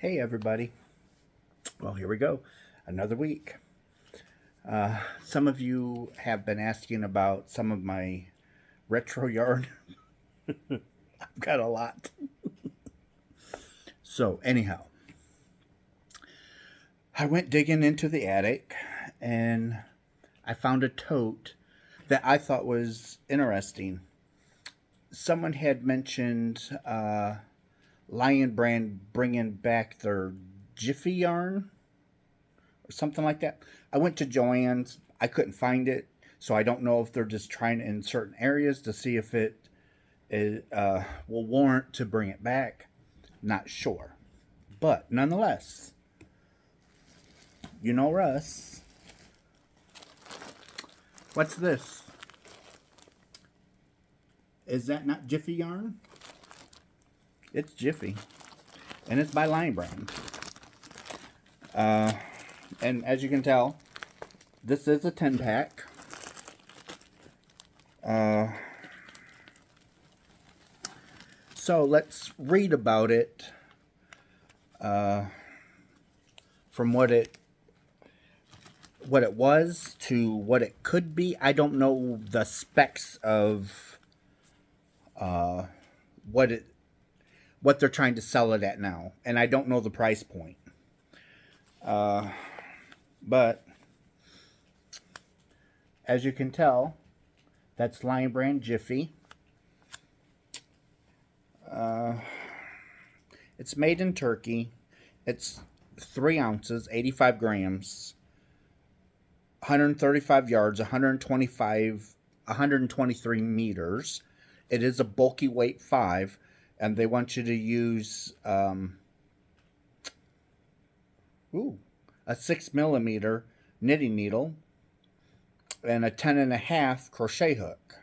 Hey everybody. Well, here we go. Another week. Some of you have been asking about some of my retro yarn. I've got a lot. So, anyhow, I went digging into the attic and I found a tote that I thought was interesting. Someone had mentioned Lion Brand bringing back their Jiffy yarn or something like that. I went to Joann's. I couldn't find it, so I don't know if they're just trying in certain areas to see if it will warrant to bring it back. Not sure, but nonetheless, you know Russ. What's this? Is that not Jiffy yarn? It's Jiffy, and it's by Lion Brand. And as you can tell, this is a 10-pack. So let's read about it from what it was to what it could be. I don't know the specs of what they're trying to sell it at now, and I don't know the price point. But as you can tell, that's Lion Brand Jiffy. It's made in Turkey. It's 3 ounces, 85 grams, 135 yards, 123 meters. It is a bulky weight 5, and they want you to use a 6mm knitting needle and a 10.5 crochet hook.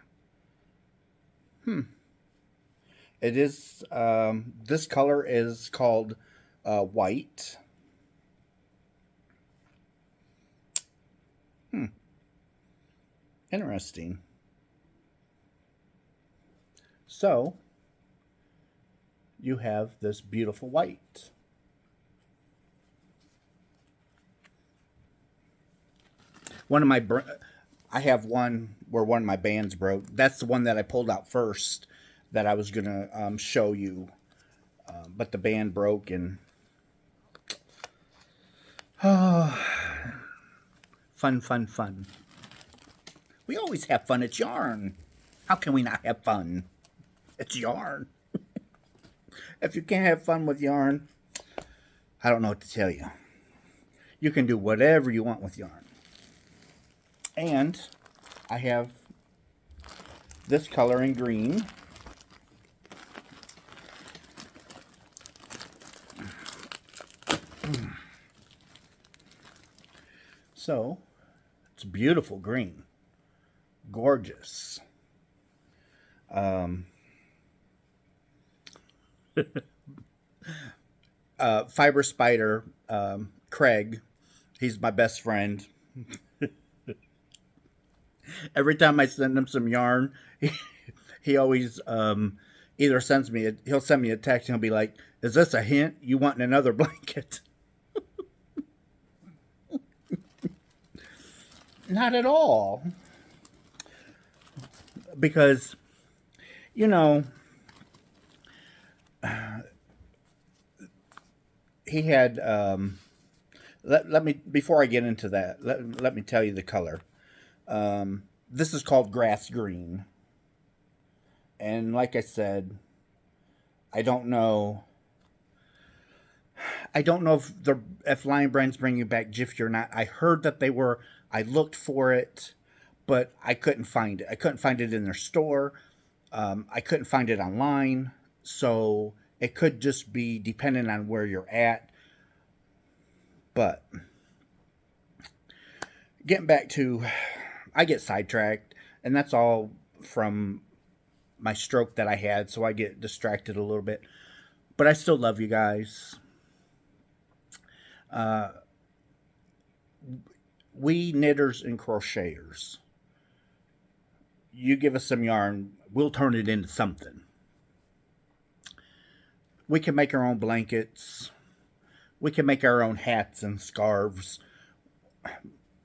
It is, this color is called white. Interesting. So, you have this beautiful white. I have one where one of my bands broke. That's the one that I pulled out first that I was going to show you. But the band broke and... fun. We always have fun. It's yarn. How can we not have fun? It's yarn. If you can't have fun with yarn, I don't know what to tell you. You can do whatever you want with yarn. And I have this color in green. So, it's beautiful green. Gorgeous. Fiberspider, Craig, he's my best friend. Every time I send him some yarn, he always either he'll send me a text and he'll be like, "Is this a hint? You want another blanket?" Not at all. Because, you know, he had, let me, before I get into that, let me tell you the color. This is called grass green. And like I said, I don't know if Lion Brand's bringing back Jiffy or not. I heard that they were. I looked for it, but I couldn't find it. I couldn't find it in their store. I couldn't find it online. So it could just be dependent on where you're at. But getting back to, I get sidetracked, and that's all from my stroke that I had, so I get distracted a little bit. But I still love you guys. We knitters and crocheters, you give us some yarn, we'll turn it into something. We can make our own blankets. We can make our own hats and scarves.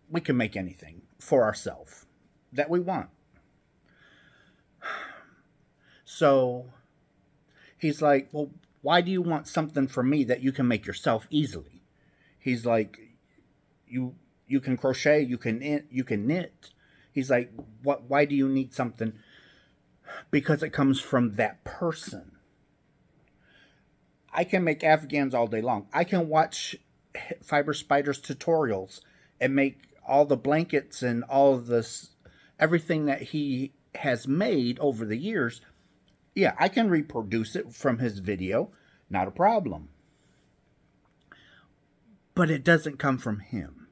We can make anything for ourselves that we want. So he's like, well, why do you want something from me that you can make yourself easily? He's like, you can crochet, you can knit. He's like, what? Why do you need something? Because it comes from that person. I can make Afghans all day long. I can watch fiberspider's tutorials and make all the blankets and all of this, everything that he has made over the years. Yeah, I can reproduce it from his video. Not a problem. But it doesn't come from him.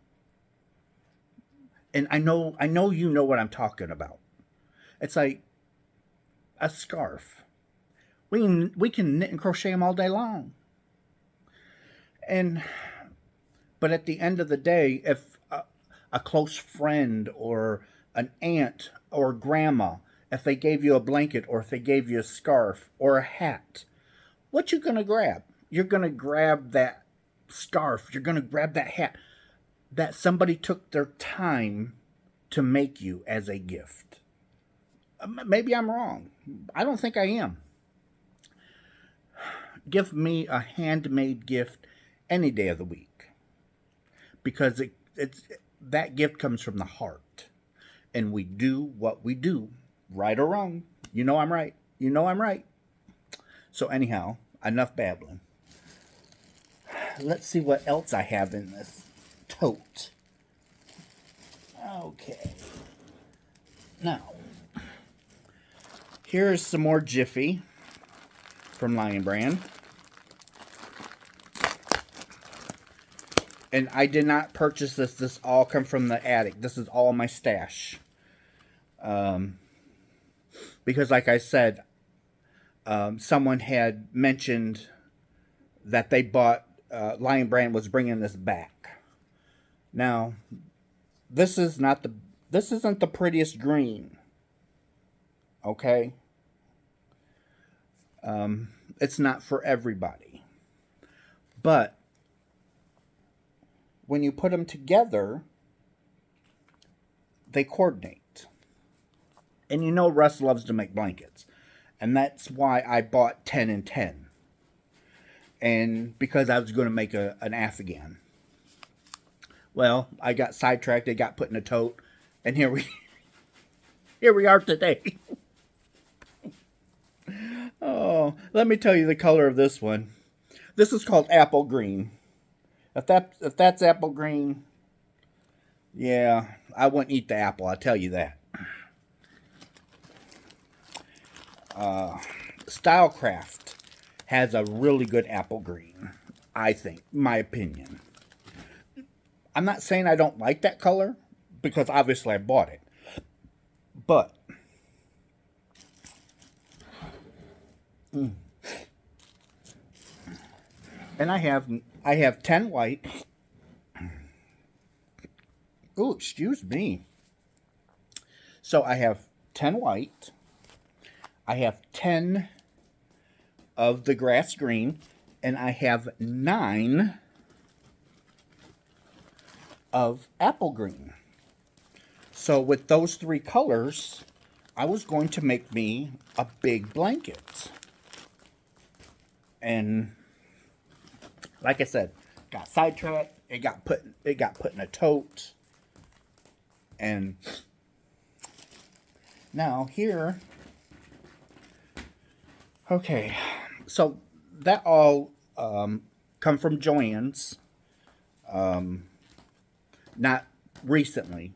And I know you know what I'm talking about. It's like a scarf. We can knit and crochet them all day long. But at the end of the day, if a close friend or an aunt or grandma, if they gave you a blanket or if they gave you a scarf or a hat, what you gonna grab? You're gonna grab that scarf. You're gonna grab that hat that somebody took their time to make you as a gift. Maybe I'm wrong. I don't think I am. Give me a handmade gift any day of the week, because it's that gift comes from the heart, and we do what we do, right or wrong. You know I'm right. You know I'm right. So anyhow, enough babbling. Let's see what else I have in this tote. Okay. Now, here's some more Jiffy from Lion Brand. And I did not purchase this. This all come from the attic. This is all my stash. Because like I said, someone had mentioned that they bought, Lion Brand was bringing this back. Now, this isn't the prettiest green. Okay? It's not for everybody. But when you put them together, they coordinate. And you know Russ loves to make blankets. And that's why I bought 10 and 10. And because I was going to make an Afghan. Well, I got sidetracked. It got put in a tote. And here we are today. Oh, let me tell you the color of this one. This is called apple green. If that's apple green, yeah, I wouldn't eat the apple, I'll tell you that. Stylecraft has a really good apple green, I think, my opinion. I'm not saying I don't like that color, because obviously I bought it. But and I have 10 white. Oh, excuse me. So I have 10 white. I have 10 of the grass green. And I have 9 of apple green. So with those 3 colors, I was going to make me a big blanket. And like I said, got sidetracked. It got put in a tote. And now here, okay, so that all come from Joann's. Not recently.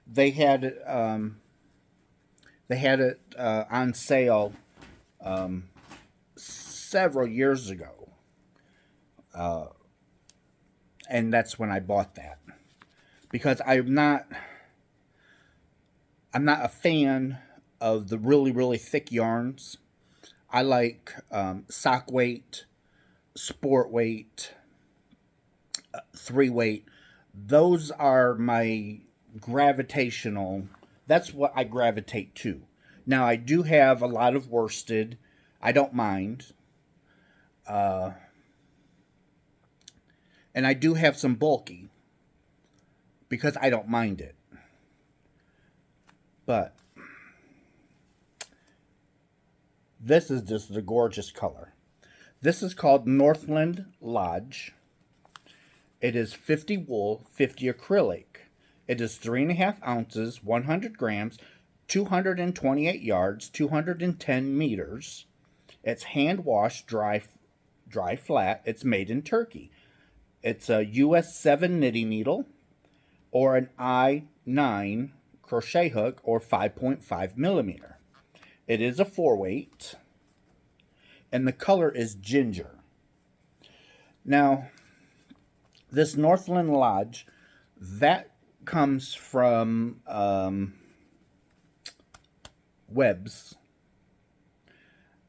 They had it on sale several years ago. And that's when I bought that, because I'm not a fan of the really, really thick yarns. I like sock weight, sport weight, 3 weight. Those are my gravitational. That's what I gravitate to. Now I do have a lot of worsted. I don't mind. And I do have some bulky because I don't mind it. But this is just a gorgeous color. This is called Northland Lodge. It is 50 wool, 50 acrylic. It is 3.5 ounces, 100 grams, 228 yards, 210 meters. It's hand washed, dry flat. It's made in Turkey. It's a U.S.A. knitting needle or an I-9 crochet hook or 5.5 millimeter. It is a 4-weight, and the color is ginger. Now, this Northland Lodge, that comes from Webs.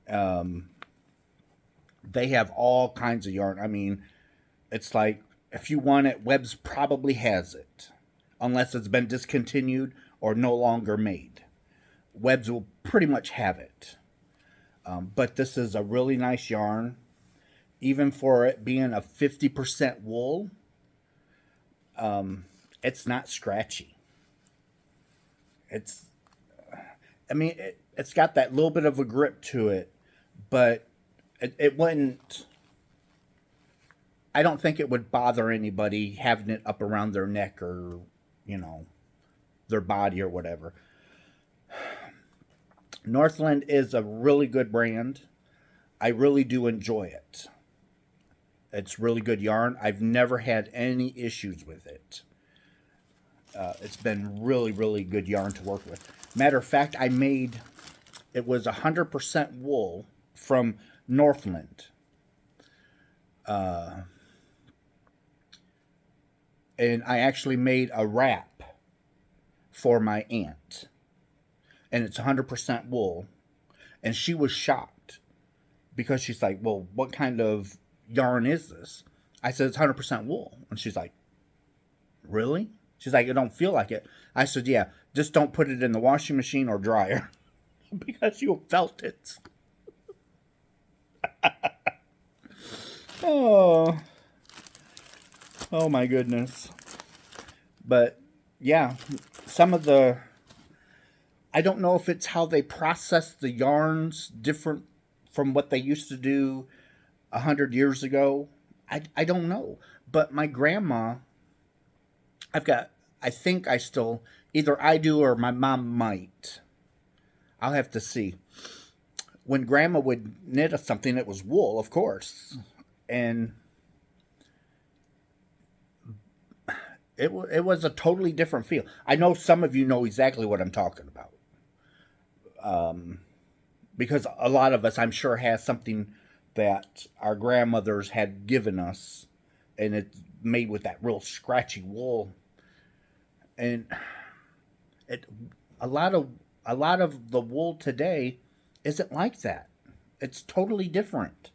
They have all kinds of yarn. I mean, it's like, if you want it, Webs probably has it, unless it's been discontinued or no longer made. Webs will pretty much have it. But this is a really nice yarn. Even for it being a 50% wool, it's not scratchy. It's got that little bit of a grip to it, but it wouldn't, I don't think it would bother anybody having it up around their neck or, their body or whatever. Northland is a really good brand. I really do enjoy it. It's really good yarn. I've never had any issues with it. It's been really, really good yarn to work with. Matter of fact, it was 100% wool from Northland. And I actually made a wrap for my aunt. And it's 100% wool. And she was shocked because she's like, well, what kind of yarn is this? I said, it's 100% wool. And she's like, really? She's like, it don't feel like it. I said, yeah, just don't put it in the washing machine or dryer because you'll felt it. Oh my goodness. But yeah, I don't know if it's how they process the yarns different from what they used to do 100 years ago. I don't know. But my grandma, I think I still, either I do or my mom might. I'll have to see. When grandma would knit something, it was wool, of course. And it was a totally different feel. I know some of you know exactly what I'm talking about. Because a lot of us, I'm sure, has something that our grandmothers had given us, and it's made with that real scratchy wool. And a lot of the wool today isn't like that. It's totally different.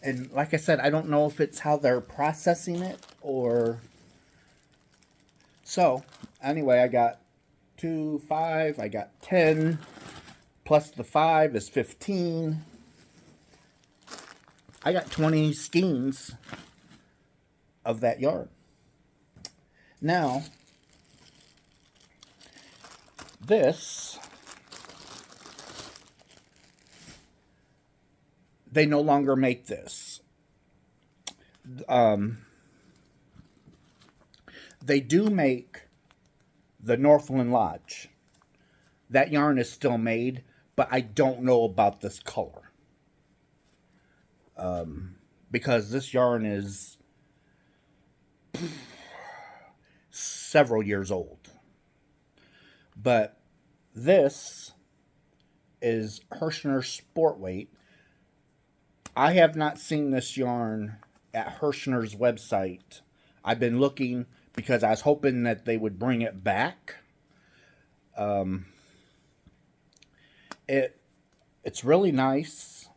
And like I said, I don't know if it's how they're processing it or. So anyway, I got 2, 5, I got 10, plus the 5 is 15. I got 20 skeins of that yarn. Now, this, they no longer make this. They do make the Northland Lodge. That yarn is still made, but I don't know about this color. Because this yarn is several years old. But this is Hershner Sport Weight. I have not seen this yarn at Hershner's website. I've been looking because I was hoping that they would bring it back. It's really nice.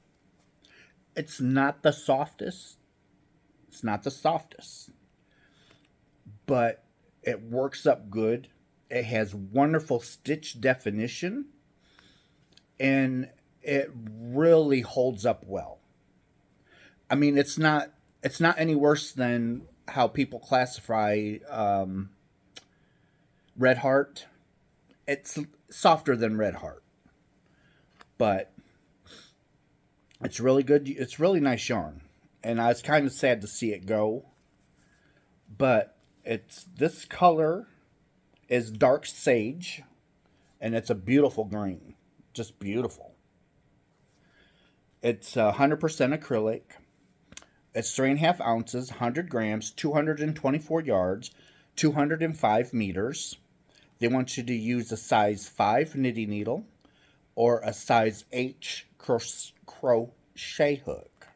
It's not the softest. But it works up good. It has wonderful stitch definition. And it really holds up well. I mean, it's not It's not any worse than how people classify Red Heart. It's softer than Red Heart, but it's really good. It's really nice yarn, and I was kind of sad to see it go. But it's this color is dark sage, and it's a beautiful green, just beautiful. It's 100% acrylic. It's 3.5 ounces, 100 grams, 224 yards, 205 meters. They want you to use a size 5 knitting needle or a size H crochet hook.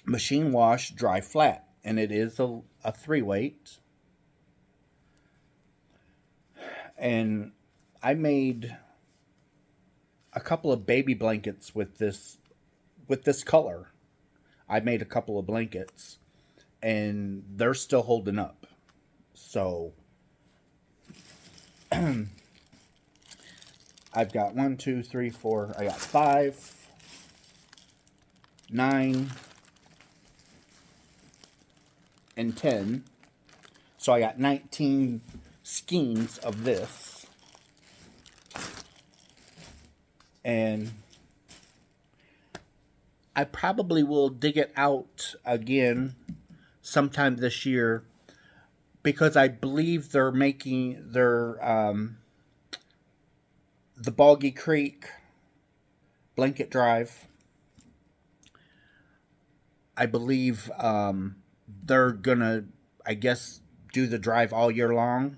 Machine wash, dry flat, and it is a 3-weight. And I made a couple of baby blankets with this color. I made a couple of blankets, and they're still holding up. So I've got 1, 2, 3, 4. I got 5, 9, and 10. So I got 19 skeins of this. And I probably will dig it out again sometime this year, because I believe they're making the Boggy Creek blanket drive. I believe they're gonna, I guess, do the drive all year long,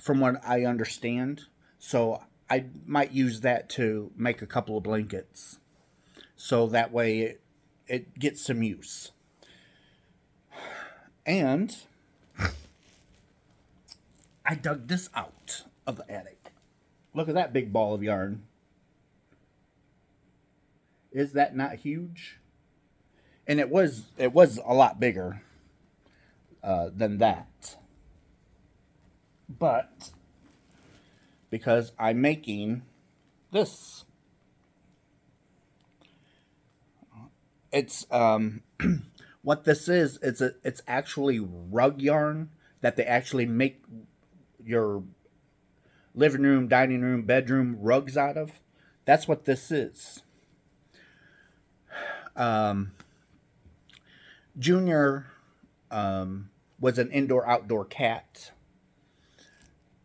from what I understand. So I might use that to make a couple of blankets, so that way it gets some use. And I dug this out of the attic. Look at that big ball of yarn. Is that not huge? And it was a lot bigger than that. But because I'm making this, it's what this is. It's actually rug yarn that they actually make your living room, dining room, bedroom rugs out of. That's what this is. Junior was an indoor-outdoor cat,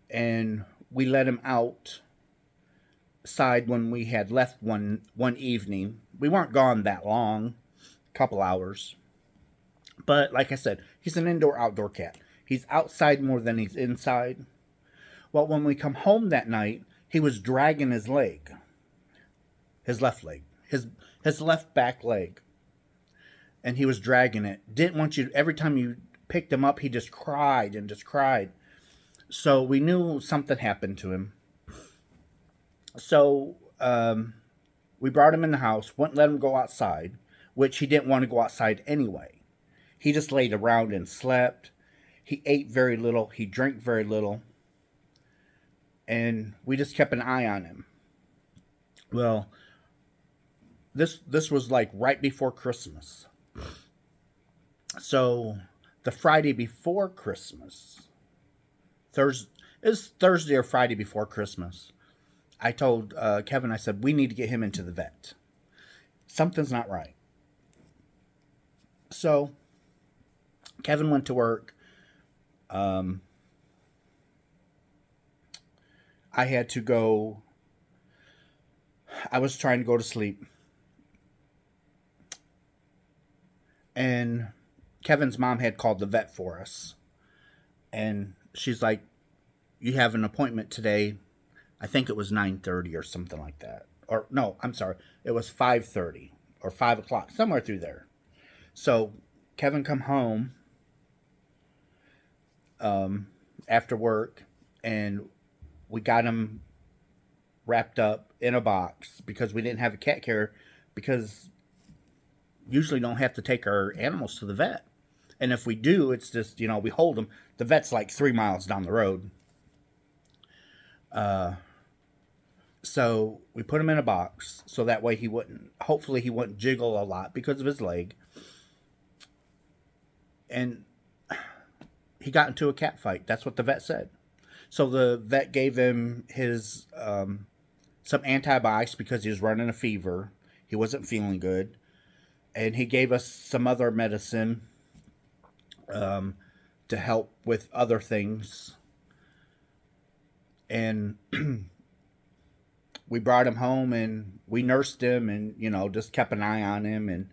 and we let him outside when we had left one evening. We weren't gone that long, a couple hours. But like I said, he's an indoor-outdoor cat. He's outside more than he's inside. Well, when we come home that night, he was dragging his leg, his left leg, his left back leg, and he was dragging it. Didn't want you. Every time you picked him up, he just cried and just cried. So we knew something happened to him. So we brought him in the house, wouldn't let him go outside, which he didn't want to go outside anyway. He just laid around and slept. He ate very little. He drank very little. And we just kept an eye on him. Well, this was like right before Christmas. So the Friday before Christmas, Thursday or Friday before Christmas, I told Kevin, I said, we need to get him into the vet. Something's not right. So Kevin went to work. I had to go. I was trying to go to sleep. And Kevin's mom had called the vet for us. And she's like, you have an appointment today. I think it was 9:30 or something like that. Or no, I'm sorry. It was 5:30 or 5 o'clock, somewhere through there. So Kevin come home after work, and we got him wrapped up in a box because we didn't have a cat carrier, because usually don't have to take our animals to the vet. And if we do, it's just, we hold them. The vet's like 3 miles down the road. So we put him in a box so that way hopefully he wouldn't jiggle a lot because of his leg. and he got into a cat fight. That's what the vet said. So the vet gave him his some antibiotics because he was running a fever. He wasn't feeling good, and he gave us some other medicine to help with other things. And we brought him home and we nursed him and, just kept an eye on him and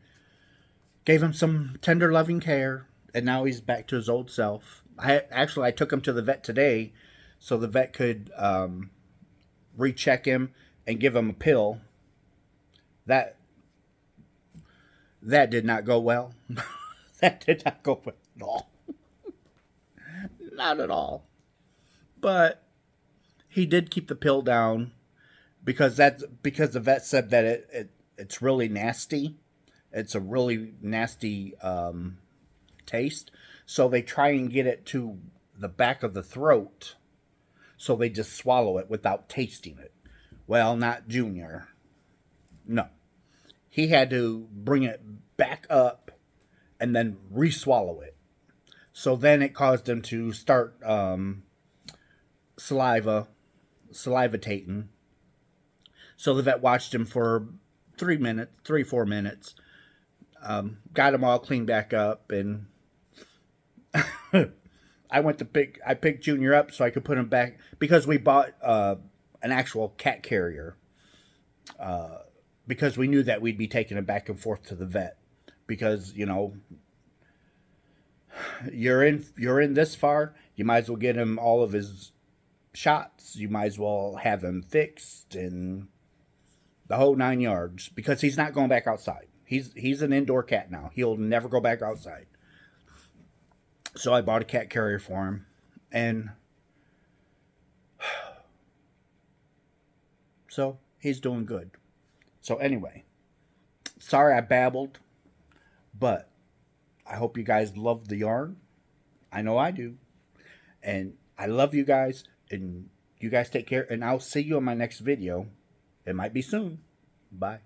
gave him some tender, loving care. And now he's back to his old self. I took him to the vet today so the vet could recheck him and give him a pill. That did not go well. That did not go well at all. Not at all. But he did keep the pill down because the vet said that it's really nasty. It's a really nasty taste. So they try and get it to the back of the throat. So they just swallow it without tasting it. Well, not Junior. No. He had to bring it back up and then re-swallow it. So then it caused him to start salivating. So the vet watched him for 4 minutes, got him all cleaned back up, and I picked Junior up so I could put him back because we bought an actual cat carrier because we knew that we'd be taking him back and forth to the vet because you're in this far, you might as well get him all of his shots. You might as well have him fixed and the whole 9 yards because he's not going back outside. He's an indoor cat now. He'll never go back outside. So I bought a cat carrier for him, and so he's doing good. So anyway, sorry I babbled, but I hope you guys love the yarn. I know I do. And I love you guys, and you guys take care, and I'll see you in my next video. It might be soon. Bye.